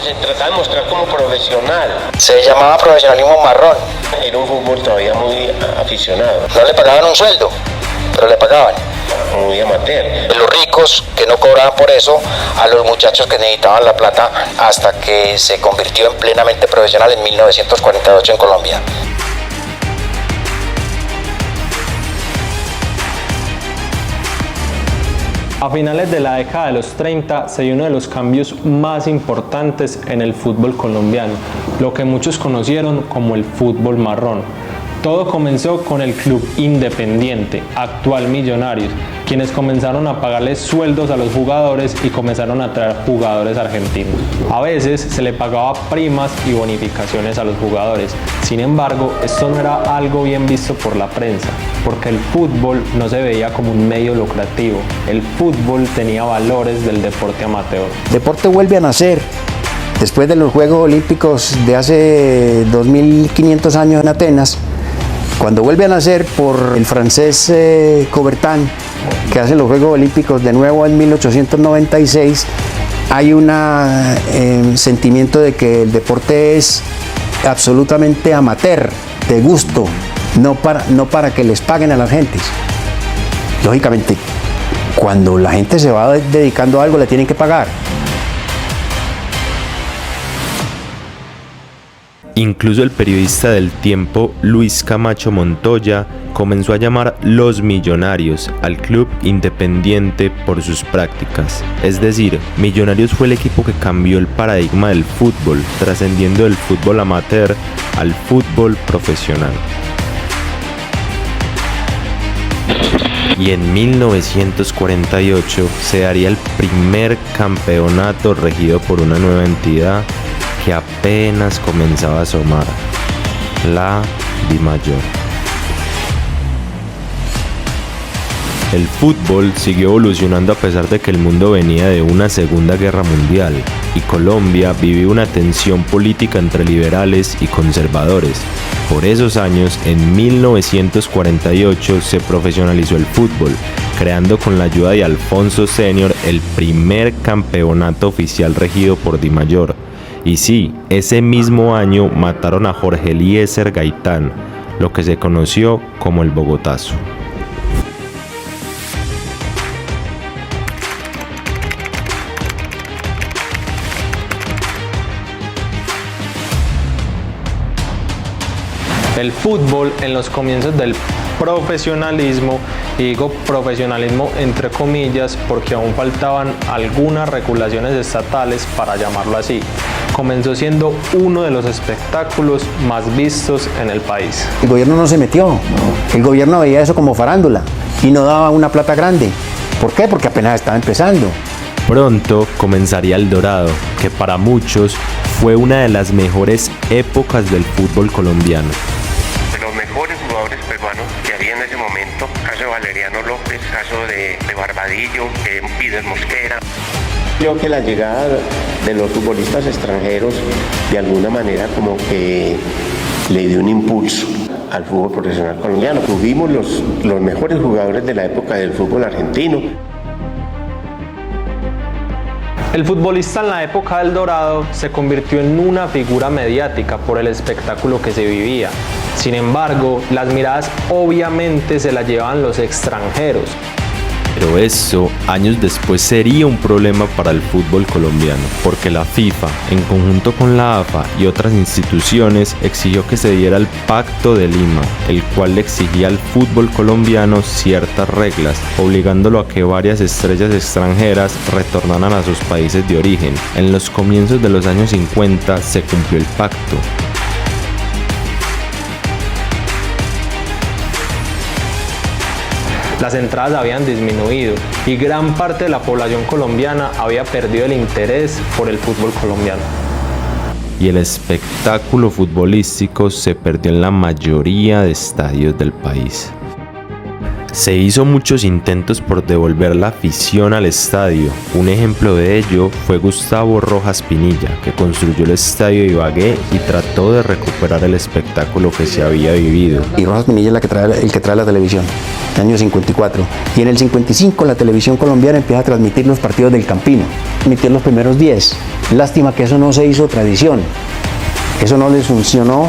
se trataba de mostrar como profesional. Se llamaba profesionalismo marrón. Era un fútbol todavía muy aficionado. No le pagaban un sueldo, pero le pagaban. Muy amateur. Los ricos que no cobraban por eso, a los muchachos que necesitaban la plata, hasta que se convirtió en plenamente profesional en 1948 en Colombia. A finales de la década de los 30 se dio uno de los cambios más importantes en el fútbol colombiano, lo que muchos conocieron como el fútbol marrón. Todo comenzó con el Club Independiente, actual Millonarios, quienes comenzaron a pagarles sueldos a los jugadores y comenzaron a traer jugadores argentinos. A veces se le pagaba primas y bonificaciones a los jugadores. Sin embargo, esto no era algo bien visto por la prensa, porque el fútbol no se veía como un medio lucrativo. El fútbol tenía valores del deporte amateur. El deporte vuelve a nacer después de los Juegos Olímpicos de hace 2500 años en Atenas. Cuando vuelve a nacer por el francés Coubertin, que hace los Juegos Olímpicos de nuevo en 1896, hay un sentimiento de que el deporte es absolutamente amateur, de gusto, no para que les paguen a las gentes. Lógicamente, cuando la gente se va dedicando a algo, le tienen que pagar. Incluso el periodista del tiempo, Luis Camacho Montoya, comenzó a llamar Los Millonarios al Club Independiente por sus prácticas. Es decir, Millonarios fue el equipo que cambió el paradigma del fútbol, trascendiendo del fútbol amateur al fútbol profesional. Y en 1948 se daría el primer campeonato regido por una nueva entidad que apenas comenzaba a asomar, la DIMAYOR. El fútbol siguió evolucionando a pesar de que el mundo venía de una Segunda Guerra Mundial y Colombia vivía una tensión política entre liberales y conservadores. Por esos años, en 1948, se profesionalizó el fútbol, creando con la ayuda de Alfonso Senior el primer campeonato oficial regido por DIMAYOR. Y sí, ese mismo año mataron a Jorge Eliezer Gaitán, lo que se conoció como el Bogotazo. El fútbol en los comienzos del profesionalismo, y digo profesionalismo entre comillas porque aún faltaban algunas regulaciones estatales para llamarlo así, comenzó siendo uno de los espectáculos más vistos en el país. El gobierno no se metió, el gobierno veía eso como farándula y no daba una plata grande. ¿Por qué? Porque apenas estaba empezando. Pronto comenzaría el Dorado, que para muchos fue una de las mejores épocas del fútbol colombiano. Los mejores jugadores peruanos que había en ese momento, caso de Valeriano López, caso de Barbadillo, Pider Mosquera. Creo que la llegada de los futbolistas extranjeros de alguna manera como que le dio un impulso al fútbol profesional colombiano. Tuvimos los mejores jugadores de la época del fútbol argentino. El futbolista en la época del Dorado se convirtió en una figura mediática por el espectáculo que se vivía. Sin embargo, las miradas obviamente se las llevaban los extranjeros. Pero eso, años después, sería un problema para el fútbol colombiano, porque la FIFA, en conjunto con la AFA y otras instituciones, exigió que se diera el Pacto de Lima, el cual le exigía al fútbol colombiano ciertas reglas, obligándolo a que varias estrellas extranjeras retornaran a sus países de origen. En los comienzos de los años 50 se cumplió el pacto. Las entradas habían disminuido y gran parte de la población colombiana había perdido el interés por el fútbol colombiano. Y el espectáculo futbolístico se perdió en la mayoría de estadios del país. Se hizo muchos intentos por devolver la afición al estadio. Un ejemplo de ello fue Gustavo Rojas Pinilla, que construyó el estadio de Ibagué y trató de recuperar el espectáculo que se había vivido. Y Rojas Pinilla es el que trae la televisión, en el año 54. Y en el 55 la televisión colombiana empieza a transmitir los partidos del Campino, transmitir los primeros 10. Lástima que eso no se hizo tradición, eso no les funcionó.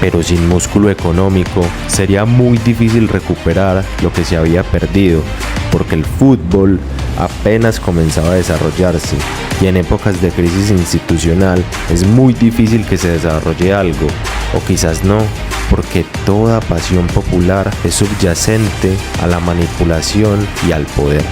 Pero sin músculo económico sería muy difícil recuperar lo que se había perdido, porque el fútbol apenas comenzaba a desarrollarse y en épocas de crisis institucional es muy difícil que se desarrolle algo, o quizás no, porque toda pasión popular es subyacente a la manipulación y al poder.